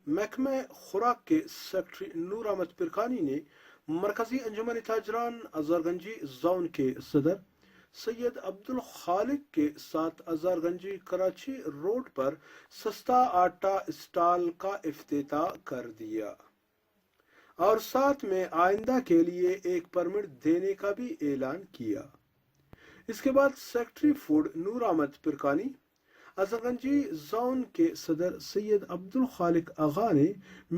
محکمہ خوراک کے سیکرٹری نور احمد پرکانی نے مرکزی انجمن تاجران ہزارگنجی زون کے صدر سید عبدالخالق کے ساتھ ہزارگنجی کراچی روڈ پر سستا آٹا اسٹال کا افتتاح کر دیا اور ساتھ میں آئندہ کے لیے ایک پرمٹ دینے کا بھی اعلان کیا۔ اس کے بعد secretary food Noor Ahmed پرکانی Hazarganji zone کے صدر سید عبدالخالق آغا نے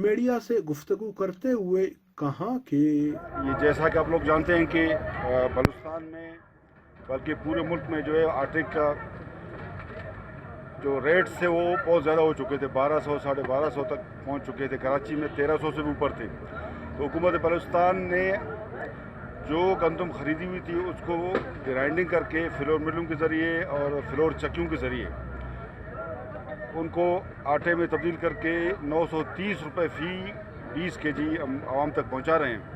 میڈیا سے گفتگو کرتے ہوئے کہا کہ یہ جیسا کہ آپ لوگ جانتے ہیں کہ بلوچستان میں بلکہ پورے ملک میں جو ہے آٹے کا جو ریٹ سے وہ بہت زیادہ ہو چکے تھے، 1200 1250 تک پہنچ چکے تھے، کراچی میں 1300 سے بھی اوپر تھے۔ تو حکومت بلوچستان نے جو گندم خریدی ہوئی تھی اس کو گرائنڈنگ کر کے فلور ملوں کے ذریعے اور فلور چکیوں کے ذریعے ان کو آٹے میں تبدیل کر کے 930 روپے فی 20 کے جی عوام تک پہنچا رہے ہیں۔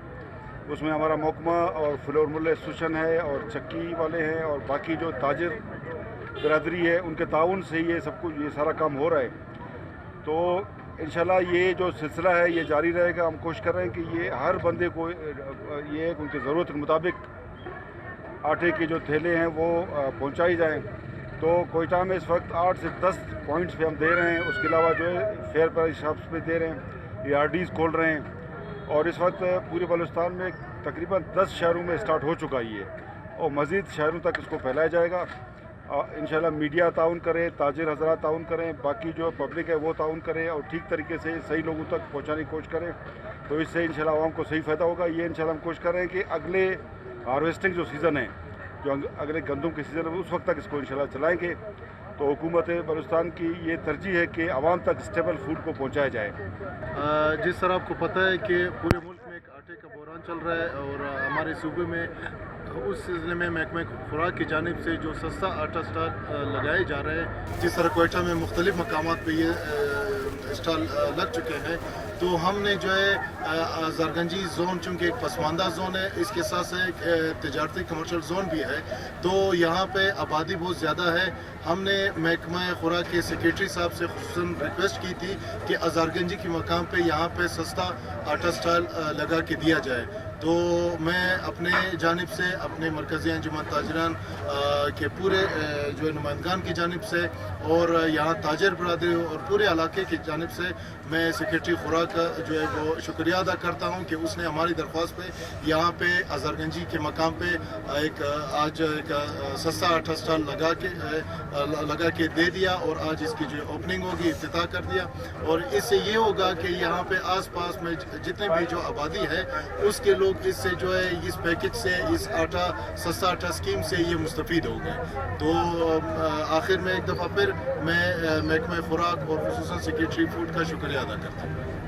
اس میں ہمارا محکمہ اور فلور مل ایسوسیشن ہے اور چکی والے ہیں اور باقی جو تاجر برادری ہے ان کے تعاون سے یہ سب کچھ، یہ سارا کام ہو رہا ہے۔ تو انشاءاللہ یہ جو سلسلہ ہے یہ جاری رہے گا۔ ہم کوشش کر رہے ہیں کہ یہ ہر بندے کو یہ ان کی ضرورت کے مطابق آٹے کے جو تھیلے ہیں وہ پہنچائی جائیں۔ تو کوئٹہ میں اس وقت 8 سے 10 پوائنٹس پہ ہم دے رہے ہیں، اس کے علاوہ جو ہے فیئر پرائز شاپس پہ دے رہے ہیں، ARDs کھول رہے ہیں، اور اس وقت پورے بلوچستان میں تقریباً 10 شہروں میں اسٹارٹ ہو چکا یہ، اور مزید شہروں تک اس کو پھیلایا جائے گا۔ انشاءاللہ میڈیا تعاون کرے، تاجر حضرات تعاون کریں، باقی جو پبلک ہے وہ تعاون کرے اور ٹھیک طریقے سے صحیح لوگوں تک پہنچانے کی کوشش کریں، تو اس سے انشاءاللہ عوام کو صحیح فائدہ ہوگا۔ یہ انشاءاللہ ہم کوشش کر رہے ہیں کہ اگلے ہارویسٹنگ جو سیزن ہے، جو اگلے گندم کے سیزن ہے، اس وقت تک اس کو انشاءاللہ چلائیں گے۔ تو حکومت بلوچستان کی یہ ترجیح ہے کہ عوام تک اسٹیبل فوڈ کو پہنچایا جائے۔ جس طرح آپ کو پتہ ہے کہ پورے ملک میں ایک آٹے کا بحران چل رہا ہے، اور ہمارے صوبے میں اس سلسلے میں محکمہ خوراک کی جانب سے جو سستا آٹا اسٹال لگائے جا رہے ہیں، جس طرح کوئٹہ میں مختلف مقامات پہ یہ اسٹال لگ چکے ہیں، تو ہم نے جو ہے ہزارگنجی زون چونکہ ایک پسماندہ زون ہے، اس کے ساتھ ایک تجارتی کمرشل زون بھی ہے، تو یہاں پہ آبادی بہت زیادہ ہے۔ ہم نے محکمہ خوراک کے سیکرٹری صاحب سے خصوصاً ریکویسٹ کی تھی کہ ہزارگنجی کے مقام پہ یہاں پہ سستا آٹا اسٹال لگا کے دیا جائے۔ تو میں اپنے جانب سے اپنے مرکزی انجمن تاجران کے پورے جو ہے نمائندگان کی جانب سے اور یہاں تاجر برادری اور پورے علاقے کی جانب سے میں سیکرٹری خوراک کا جو ہے وہ شکریہ ادا کرتا ہوں کہ اس نے ہماری درخواست پہ یہاں پہ ہزارگنجی کے مقام پہ آج ایک سستا آٹا اسٹال لگا کے دے دیا، اور آج اس کی جو اوپننگ ہوگی، افتتاح کر دیا، اور اس سے یہ ہوگا کہ یہاں پہ آس پاس میں جتنے بھی جو آبادی ہے اس کے لوگ اس سے جو ہے اس پیکج سے، اس سستا آٹا اسکیم سے یہ مستفید ہو گئے۔ تو آخر میں ایک دفعہ پھر میں محکمہ خوراک اور خصوصاً سیکرٹری فوڈ کا شکریہ ادا کرتا ہوں۔